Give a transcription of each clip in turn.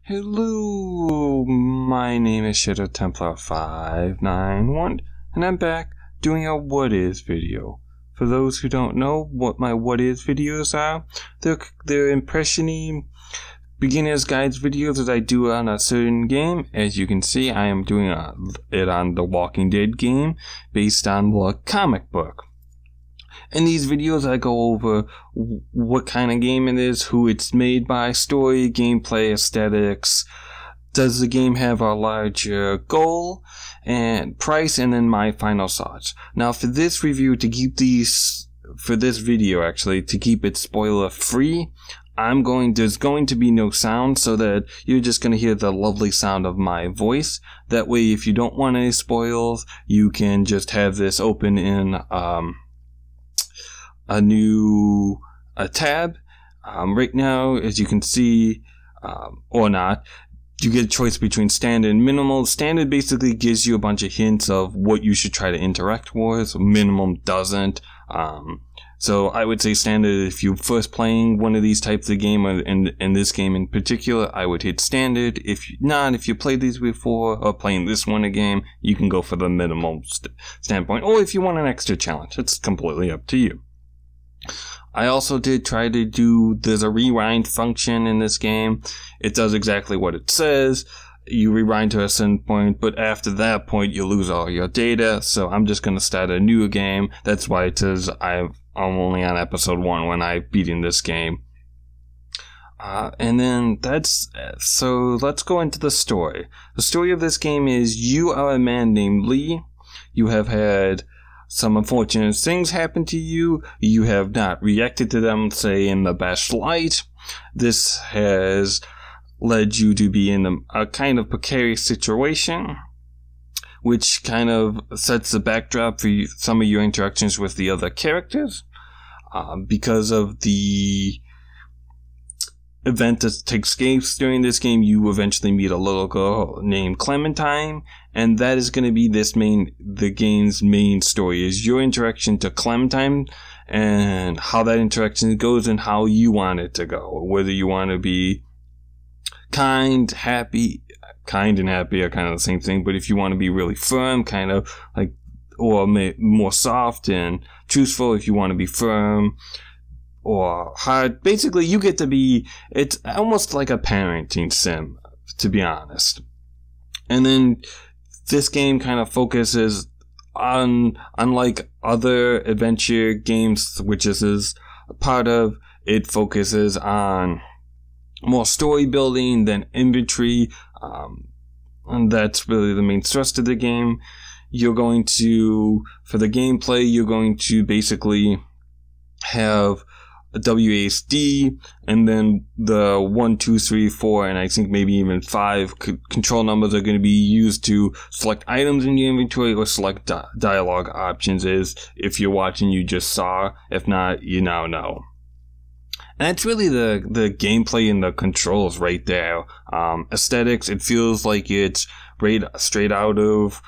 Hello, my name is Shadow Templar 591, and I'm back doing a What Is video. For those who don't know what my What Is videos are, they're impression-y beginner's guides videos that I do on a certain game. As you can see, I am doing it on the Walking Dead game based on the comic book. In these videos, I go over what kind of game it is, who it's made by, story, gameplay, aesthetics, does the game have a larger goal, and price, and then my final thoughts. Now, for this review, to keep it spoiler free, there's going to be no sound, so that you're just going to hear the lovely sound of my voice. That way, if you don't want any spoils, you can just have this open in a new tab. Right now, as you can see, or not, you get a choice between standard and minimal. Standard basically gives you a bunch of hints of what you should try to interact with. Minimum doesn't. So I would say standard, if you're first playing one of these types of game, in this game in particular, I would hit standard. If not, if you played these before or playing this one a game, you can go for the minimum standpoint. Or if you want an extra challenge, it's completely up to you. I also did try to there's a rewind function in this game. It does exactly what it says. You rewind to a certain point, but after that point, you lose all your data. So I'm just going to start a new game. That's why it says I'm only on episode 1 when I beat in this game. And then so let's go into the story. The story of this game is you are a man named Lee. You have had some unfortunate things happen to you. You have not reacted to them, say, in the best light. This has led you to be in a kind of precarious situation, which kind of sets the backdrop for some of your interactions with the other characters. Because of the event that takes place during this game, you eventually meet a little girl named Clementine, and that is going to be the game's main story, is your interaction to Clementine and how that interaction goes and how you want it to go. Whether you want to be kind and happy are kind of the same thing, but if you want to be really firm, kind of like, or more soft and truthful, if you want to be firm or hard, basically you get to be, it's almost like a parenting sim, to be honest. And then this game kind of focuses on, unlike other adventure games, which this is a part of, it focuses on more story building than inventory, and that's really the main thrust of the game. For the gameplay, you're going to basically have a WASD, and then the 1, 2, 3, 4, and I think maybe even 5 control numbers are going to be used to select items in your inventory or select dialogue options. Is if you're watching, you just saw. If not, you now know. And that's really the gameplay and the controls right there. Aesthetics, it feels like it's straight out of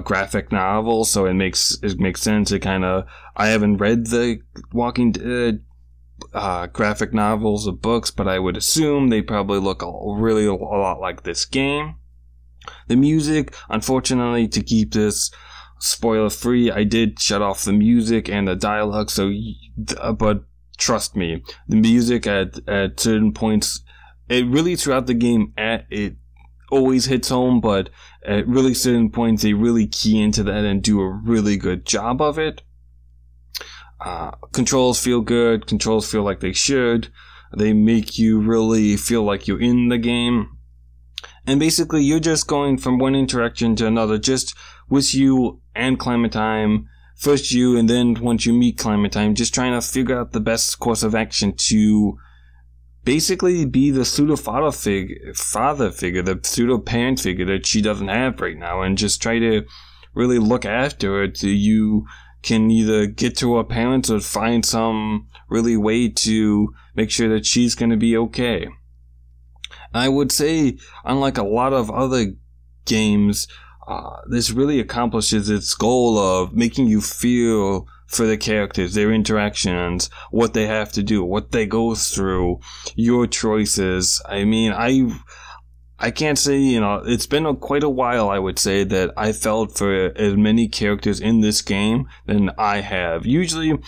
graphic novel, so it makes sense. I haven't read the Walking Dead graphic novels or books, but I would assume they probably look a lot like this game. The music, unfortunately, to keep this spoiler free, I did shut off the music and the dialogue, but trust me, the music at certain points, it really throughout the game, it always hits home, but at really certain points they really key into that and do a really good job of it. Controls feel good. Controls feel like they should. They make you really feel like you're in the game. And basically you're just going from one interaction to another, just with you and Clementine. First you, and then once you meet Clementine, just trying to figure out the best course of action to basically be the pseudo father figure, the pseudo parent figure that she doesn't have right now, and just try to really look after her till you can either get to her parents or find some really way to make sure that she's going to be okay. And I would say, unlike a lot of other games, this really accomplishes its goal of making you feel for the characters, their interactions, what they have to do, what they go through, your choices. I mean, I can't say, you know, it's been quite a while, I would say, that I felt for as many characters in this game than I have. Usually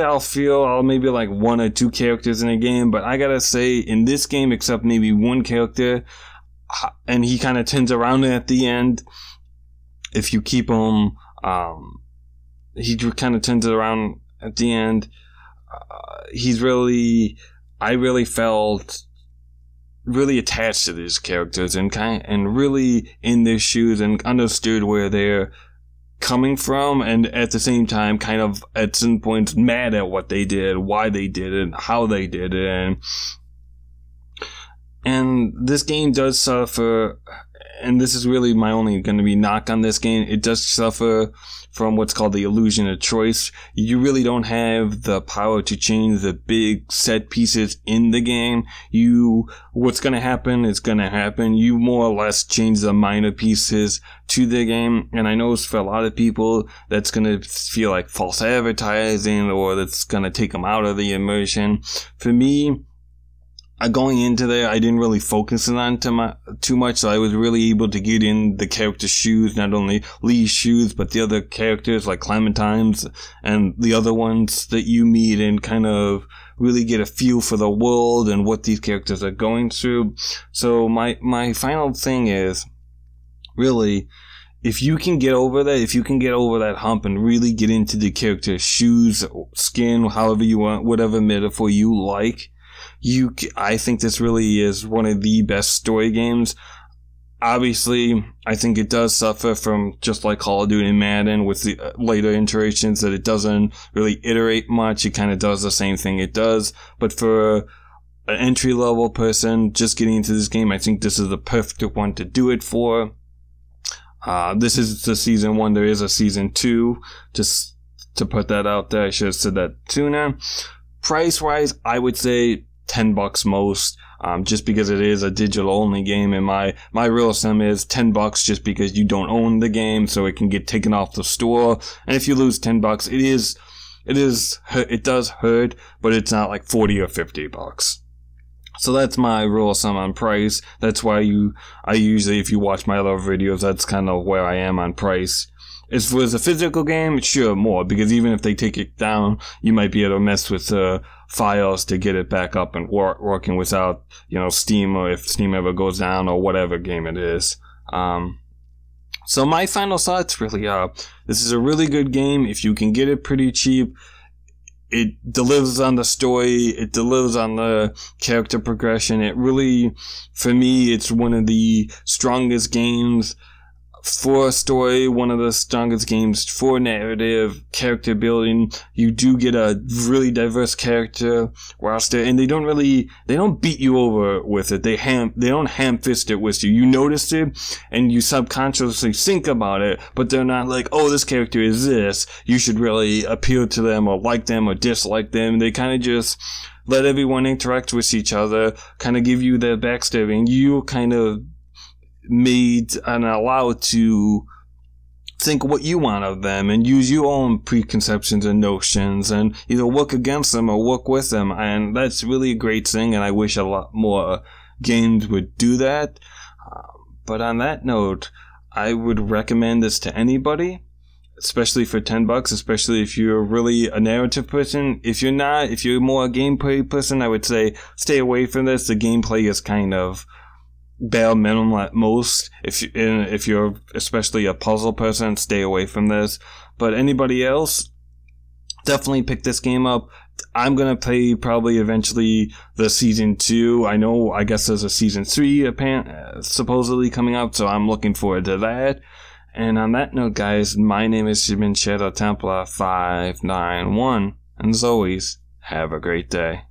I'll maybe like 1 or 2 characters in a game, but I gotta say, in this game, except maybe 1 character, and he kind of turns around at the end, if you keep him, he kind of turns it around at the end. I really felt really attached to these characters and really in their shoes and understood where they're coming from, and at the same time kind of at some points mad at what they did, why they did it, how they did it. And this game does suffer, and this is really my only going to be knock on this game, it does suffer from what's called the illusion of choice. You really don't have the power to change the big set pieces in the game. What's going to happen is going to happen. You more or less change the minor pieces to the game. And I know for a lot of people, that's going to feel like false advertising, or that's going to take them out of the immersion. For me, going into there, I didn't really focus on too much, so I was really able to get in the character's shoes, not only Lee's shoes, but the other characters like Clementine's and the other ones that you meet, and kind of really get a feel for the world and what these characters are going through. So my final thing is, really, if you can get over that hump and really get into the character's shoes, skin, however you want, whatever metaphor you like, I think this really is one of the best story games. Obviously, I think it does suffer from, just like Call of Duty and Madden with the later iterations, that it doesn't really iterate much. It kind of does the same thing it does. But for an entry-level person just getting into this game, I think this is the perfect one to do it for. This is the season 1. There is a season 2. Just to put that out there, I should have said that sooner. Price-wise, I would say $10 most, just because it is a digital-only game, and my rule of thumb is $10 just because you don't own the game, so it can get taken off the store. And if you lose $10, it does hurt, but it's not like $40 or $50. So that's my rule of thumb on price. That's why I usually, if you watch my other videos, that's kind of where I am on price. As for a physical game, sure, more, because even if they take it down, you might be able to mess with files to get it back up and working without, Steam, or if Steam ever goes down, or whatever game it is. So my final thoughts really are, this is a really good game. If you can get it pretty cheap, it delivers on the story, it delivers on the character progression. It really, for me, it's one of the strongest games for a story, one of the strongest games for narrative, character building. You do get a really diverse character roster, and they don't beat you over with it. They don't ham-fist it with you. You notice it, and you subconsciously think about it, but they're not like, oh, this character is this, you should really appeal to them, or like them, or dislike them. They kind of just let everyone interact with each other, kind of give you their backstory, and you kind of made and allowed to think what you want of them and use your own preconceptions and notions and either work against them or work with them. And that's really a great thing, and I wish a lot more games would do that. But on that note, I would recommend this to anybody, especially for $10, especially if you're really a narrative person. If you're not, if you're more a gameplay person, I would say stay away from this. The gameplay is kind of bare minimum at most. If you're especially a puzzle person, stay away from this. But anybody else, definitely pick this game up. I'm gonna play probably eventually the season 2. I guess there's a season 3 supposedly coming up, so I'm looking forward to that. And on that note, guys, my name is Shadow Templar 591, and as always, have a great day.